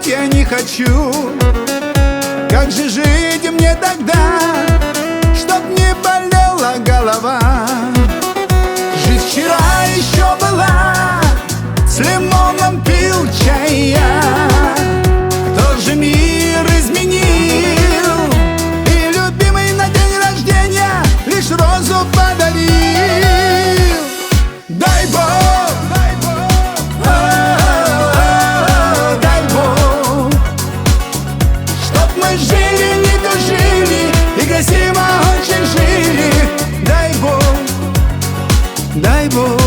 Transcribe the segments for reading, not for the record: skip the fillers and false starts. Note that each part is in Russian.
жить я не хочу. Как же жить мне тогда, чтоб не болела голова? Жизнь вчера еще была, с лимоном пил чай я. Кто же мир изменил, и любимый на день рождения лишь розу подарил? Дай Бог, дай Бог, дай Бог, чтоб мы жили, не тужили и красиво очень жили. Дай Бог, дай Бог.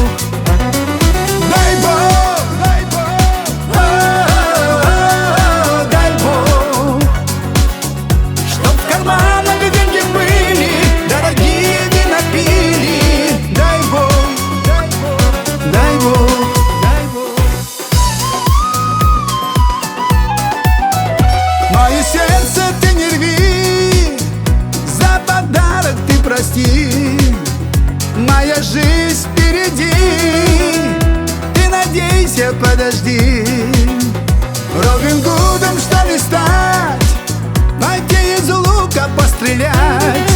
Дай Бог, дай Бог, дай Бог, чтоб в карманах деньги были, дорогие вина пили. Дай Бог, дай Бог, дай Бог, дай Бог. Мое сердце ты не рви, за подарок ты прости. Моя жизнь впереди, надейся, подожди. Робин Гудом что ли стать, пойти из лука пострелять,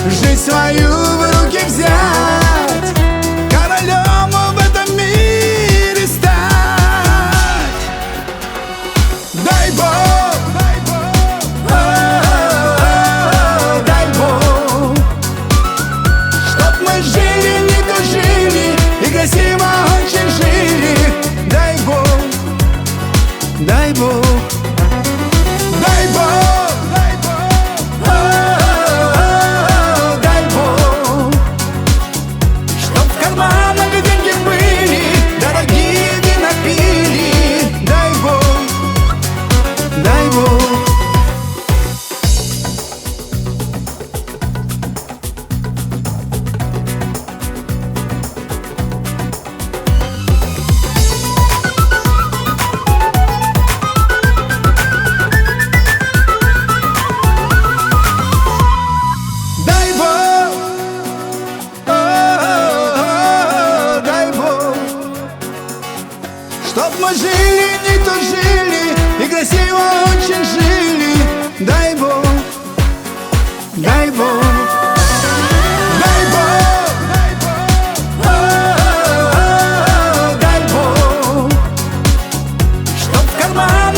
жизнь свою в руки взять, королем в этом мире стать. Дай Бог, дай Бог, дай Бог, чтоб мы жили, не тужили и красиво очень жили. Дай Бог, дай Бог, дай Бог, дай Бог, дай Бог, чтоб в карманах деньги были, дорогие вина пили. Дай Бог, дай Бог. Чтоб мы жили, не тужили и красиво очень жили. Дай Бог, дай Бог, дай Бог, дай Бог, чтоб в карман